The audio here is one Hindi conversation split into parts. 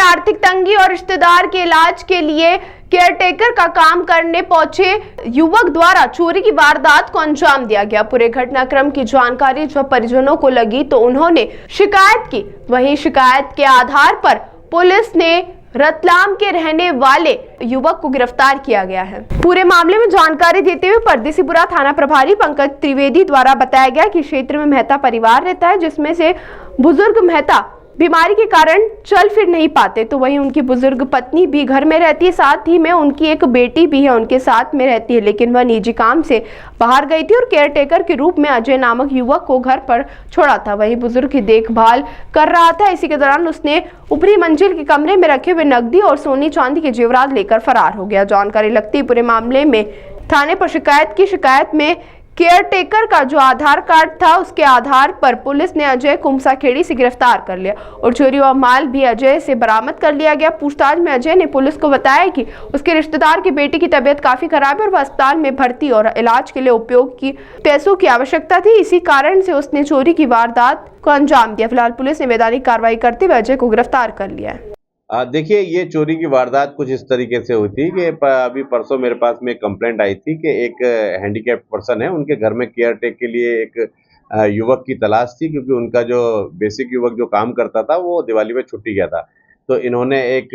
आर्थिक तंगी और रिश्तेदार के इलाज के लिए केयरटेकर का काम करने पहुंचे युवक द्वारा चोरी की वारदात को अंजाम दिया गया। पूरे घटनाक्रम की जानकारी जब परिजनों को लगी तो उन्होंने शिकायत की। वहीं शिकायत के आधार पर पुलिस ने रतलाम के रहने वाले युवक को गिरफ्तार किया गया है। पूरे मामले में जानकारी देते हुए परदेसीपुरा थाना प्रभारी पंकज त्रिवेदी द्वारा बताया गया कि क्षेत्र में मेहता परिवार रहता है, जिसमें से बुजुर्ग मेहता बीमारी के कारण चल फिर नहीं पाते, तो वहीं उनकी बुजुर्ग पत्नी भी घर में रहती है। साथ ही में उनकी एक बेटी भी है, उनके साथ में रहती है, लेकिन वह निजी काम से बाहर गई थी और केयरटेकर के रूप में अजय नामक युवक को घर पर छोड़ा था। वहीं बुजुर्ग की देखभाल कर रहा था। इसी के दौरान उसने ऊपरी मंजिल के कमरे में रखे हुए नकदी और सोने चांदी के जेवरात लेकर फरार हो गया। जानकारी लगती पूरे मामले में थाने पर शिकायत में केयरटेकर का जो आधार कार्ड था, उसके आधार पर पुलिस ने अजय कुमसाखेड़ी से गिरफ्तार कर लिया और चोरी हुआ माल भी अजय से बरामद कर लिया गया। पूछताछ में अजय ने पुलिस को बताया कि उसके रिश्तेदार की बेटी की तबीयत काफी खराब है और वह अस्पताल में भर्ती और इलाज के लिए उपयोग की पैसों की आवश्यकता थी। इसी कारण से उसने चोरी की वारदात को अंजाम दिया। फिलहाल पुलिस ने वैधानिक कार्रवाई करते हुए अजय को गिरफ्तार कर लिया है। देखिए, ये चोरी की वारदात कुछ इस तरीके से हुई थी कि अभी परसों मेरे पास में एक कंप्लेंट आई थी कि एक हैंडीकैप्ड पर्सन है, उनके घर में केयर टेक के लिए एक युवक की तलाश थी, क्योंकि उनका जो बेसिक युवक जो काम करता था वो दिवाली में छुट्टी गया था। तो इन्होंने एक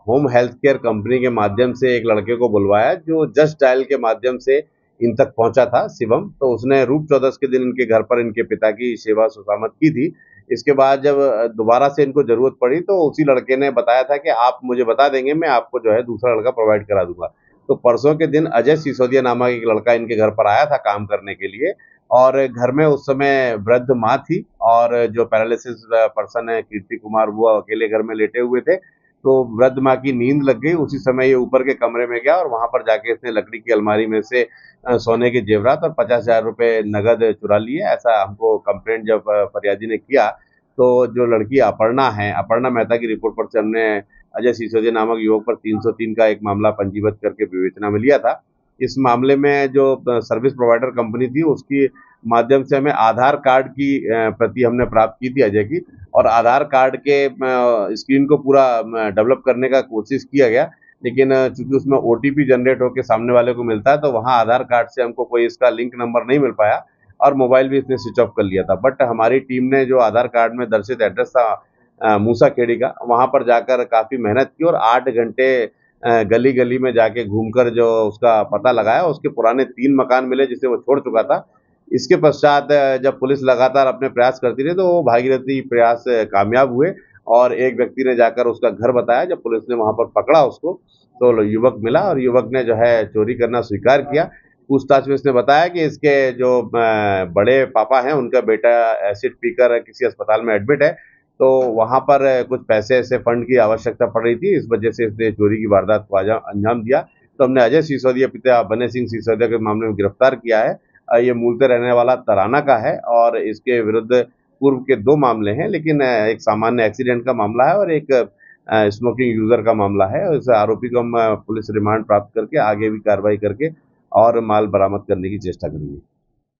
होम हेल्थ केयर कंपनी के माध्यम से एक लड़के को बुलवाया जो जस्ट डायल के माध्यम से इन तक पहुंचा था, शिवम। तो उसने रूप चौदस के दिन इनके घर पर इनके पिता की सेवा सुसामत की थी। इसके बाद जब दोबारा से इनको जरूरत पड़ी तो उसी लड़के ने बताया था कि आप मुझे बता देंगे, मैं आपको जो है दूसरा लड़का प्रोवाइड करा दूंगा। तो परसों के दिन अजय सिसोदिया नामक एक लड़का इनके घर पर आया था काम करने के लिए, और घर में उस समय वृद्ध माँ थी और जो पैरालिसिस पर्सन है कीर्ति कुमार, वो अकेले घर में लेटे हुए थे। तो वृद्ध माँ की नींद लग गई। उसी समय ये ऊपर के कमरे में गया और वहां पर जाके इसने लकड़ी की अलमारी में से सोने के जेवरात और 50,000 रुपए नगद चुरा लिए। ऐसा हमको कंप्लेंट जब फरियादी ने किया तो जो लड़की अपर्णा मेहता की रिपोर्ट पर से हमने अजय सिसोदिया नामक युवक पर 303 का एक मामला पंजीबद्ध करके विवेचना में लिया था। इस मामले में जो सर्विस प्रोवाइडर कंपनी थी उसकी माध्यम से हमें आधार कार्ड की प्रति हमने प्राप्त की थी अजय की, और आधार कार्ड के स्क्रीन को पूरा डेवलप करने का कोशिश किया गया, लेकिन चूंकि उसमें OTP जनरेट होकर सामने वाले को मिलता है तो वहाँ आधार कार्ड से हमको कोई इसका लिंक नंबर नहीं मिल पाया और मोबाइल भी इसने स्विच ऑफ कर लिया था। बट हमारी टीम ने जो आधार कार्ड में दर्शित एड्रेस था मूसाखेड़ी का, वहाँ पर जाकर काफ़ी मेहनत की और 8 घंटे गली गली में जाके घूमकर जो उसका पता लगाया। उसके पुराने 3 मकान मिले जिसे वो छोड़ चुका था। इसके पश्चात जब पुलिस लगातार अपने प्रयास करती रही तो वो भागीरथी प्रयास कामयाब हुए और एक व्यक्ति ने जाकर उसका घर बताया। जब पुलिस ने वहाँ पर पकड़ा उसको तो युवक मिला और युवक ने जो है चोरी करना स्वीकार किया। पूछताछ में इसने बताया कि इसके जो बड़े पापा हैं उनका बेटा एसिड पीकर किसी अस्पताल में एडमिट है, तो वहाँ पर कुछ पैसे से फंड की आवश्यकता पड़ रही थी, इस वजह से इसने चोरी की वारदात को अंजाम दिया। तो हमने अजय सिसोदिया पिता बने सिंह सिसोदिया के मामले में गिरफ्तार किया है। ये मूलतः रहने वाला तराना का है और इसके विरुद्ध पूर्व के 2 मामले हैं, लेकिन एक सामान्य एक्सीडेंट का मामला है और एक स्मोकिंग यूजर का मामला है। इस आरोपी को हम पुलिस रिमांड प्राप्त करके आगे भी कार्रवाई करके और माल बरामद करने की चेष्टा करेंगे।